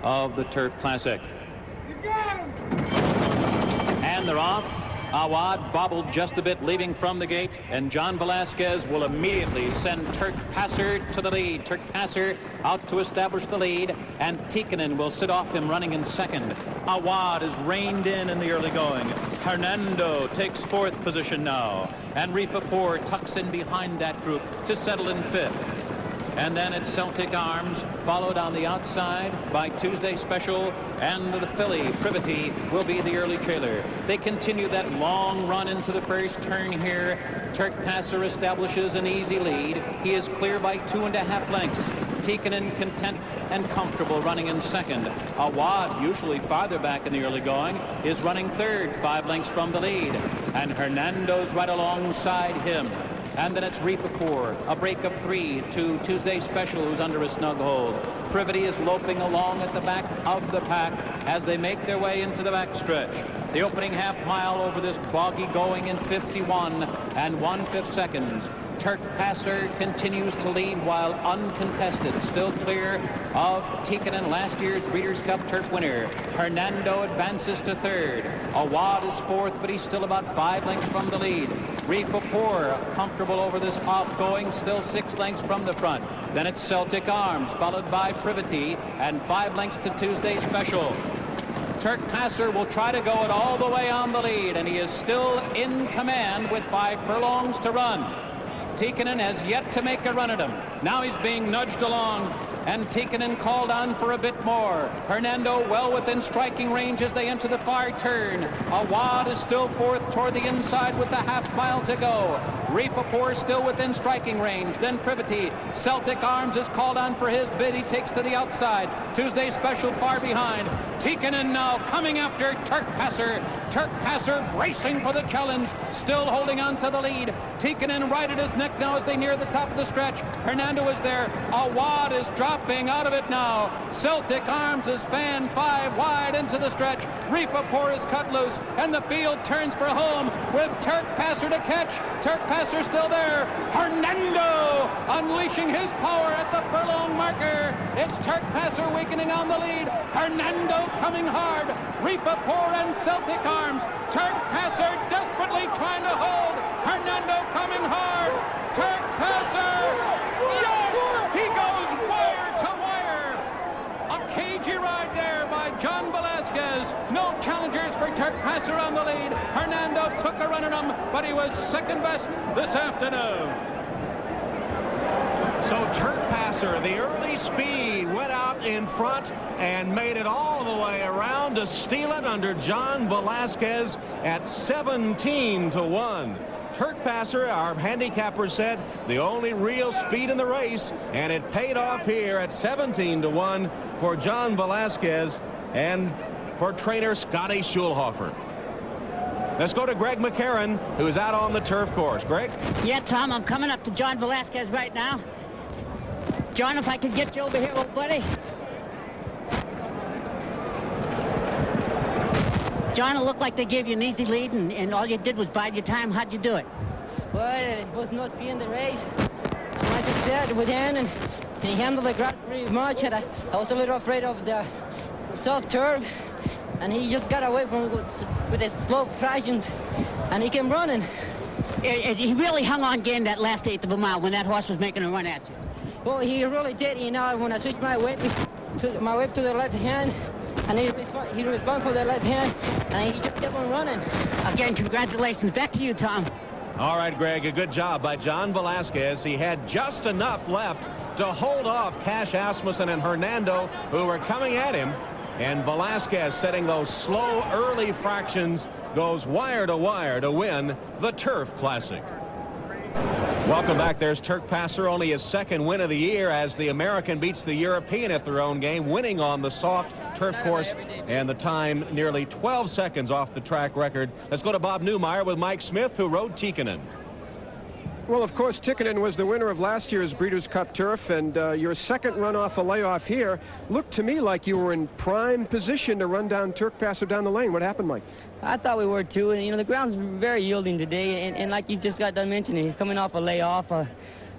of the Turf Classic. And they're off. Awad bobbled just a bit leaving from the gate, and John Velazquez will immediately send Turk Passer to the lead. Turk Passer out to establish the lead, and Tikkanen will sit off him running in second. Awad is reined in the early going. Hernando takes fourth position now, and Rifapour tucks in behind that group to settle in fifth. And then it's Celtic Arms, followed on the outside by Tuesday Special, and the filly Privity will be the early trailer. They continue that long run into the first turn here. Turk Passer establishes an easy lead. He is clear by 2.5 lengths. Tikkanen content and comfortable running in second. Awad, usually farther back in the early going, is running third, 5 lengths from the lead. And Hernando's right alongside him. And then it's Rifapour, a break of 3 to Tuesday Special, who's under a snug hold. Privity is loping along at the back of the pack as they make their way into the backstretch. The opening half mile over this boggy going in 51 1/5 seconds. Turk Passer continues to lead while uncontested, still clear of Tikkanen, last year's Breeders' Cup Turf winner. Hernando advances to third. Awad is fourth, but he's still about 5 lengths from the lead. Rifapour comfortable over this off-going, still 6 lengths from the front. Then it's Celtic Arms, followed by Privity, and 5 lengths to Tuesday Special. Turk Passer will try to go it all the way on the lead, and he is still in command with 5 furlongs to run. Tikkanen has yet to make a run at him. Now he's being nudged along, and Tikkanen called on for a bit more. Hernando well within striking range as they enter the far turn. Awad is still fourth toward the inside with the half mile to go. Rifapour still within striking range. Then Privity. Celtic Arms is called on for his bid. He takes to the outside. Tuesday Special far behind. Tikkanen now coming after Turk Passer. Turk Passer bracing for the challenge, still holding on to the lead. Tikkanen right at his neck now as they near the top of the stretch. Hernando is there. Awad is dropping out of it now. Celtic Arms is fanned 5 wide into the stretch. Rifapour is cut loose, and the field turns for home with Turk Passer to catch. Turk Passer still there. Hernando unleashing his power at the furlong marker. It's Turk Passer weakening on the lead. Hernando coming hard. Rifapour and Celtic Arms. Turk Passer desperately trying to hold. Hernando coming hard. Turk Passer. Yes! He goes wire to wire. A cagey ride there by John Velazquez. No challengers for Turk Passer on the lead. Hernando took a run at him, but he was second best this afternoon. So Turk Passer, the early speed, went out in front and made it all the way around to steal it under John Velazquez at 17-1. Turk Passer, our handicapper, said the only real speed in the race, and it paid off here at 17-1 for John Velazquez and for trainer Scotty Schulhofer. Let's go to Greg McCarron, who is out on the turf course. Greg? Yeah, Tom, I'm coming up to John Velazquez right now. John, if I could get you over here, old buddy. John, it looked like they gave you an easy lead, and all you did was bide your time. How'd you do it? Well, it was no speed in the race. I just did with him, and he handled the grass pretty much. And I was a little afraid of the soft turf, and he just got away from it with his slow fractions, and he came running. He really hung on game that last 1/8 of a mile when that horse was making a run at you. Well, he really did. You know, when I switched my whip to the left hand, and he responded for the left hand, and he just kept on running. Again, congratulations. Back to you, Tom. All right, Greg, a good job by John Velazquez. He had just enough left to hold off Cash Asmussen and Hernando, who were coming at him. And Velazquez, setting those slow early fractions, goes wire to win the Turf Classic. Welcome back. There's Turk Passer, only his second win of the year as the American beats the European at their own game, winning on the soft turf course, and the time nearly 12 seconds off the track record. Let's go to Bob Newmeyer with Mike Smith, who rode Tikkanen. Well, of course, Tikkanen was the winner of last year's Breeders' Cup Turf, and your second run off the layoff here looked to me like you were in prime position to run down Turk Passer down the lane. What happened, Mike? I thought we were too, and you know the ground's very yielding today, and like you just got done mentioning, he's coming off a layoff.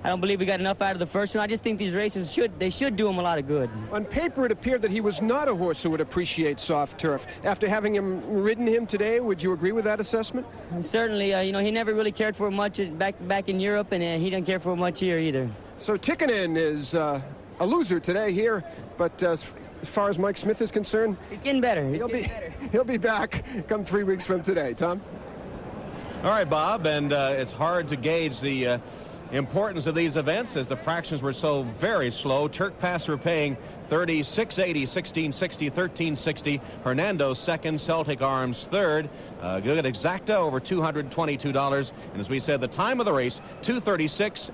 I don't believe we got enough out of the first one. I just think these races should do him a lot of good. On paper, it appeared that he was not a horse who would appreciate soft turf. After having ridden him today, would you agree with that assessment? And certainly, you know, he never really cared for much back in Europe, and he didn't care for much here either. So Tikkanen is a loser today here, but as far as Mike Smith is concerned, he's getting better. He'll be back come 3 weeks from today. Tom? All right, Bob, and it's hard to gauge the importance of these events as the fractions were so very slow. Turk Passer paying 36.80, 16.60, 13.60. Hernando second, Celtic Arms third. Good exacta over $222. And as we said, the time of the race, 2:36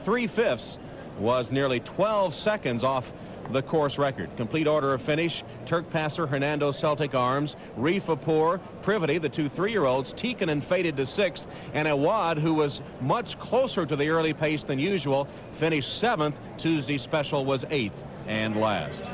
3/5 was nearly 12 seconds off the course record. Complete order of finish: Turk Passer, Hernando, Celtic Arms, Rifapour, Privity, the two 3-year-olds. Tikkanen faded to 6th, and Awad, who was much closer to the early pace than usual, finished 7th. Tuesday's special was 8th and last.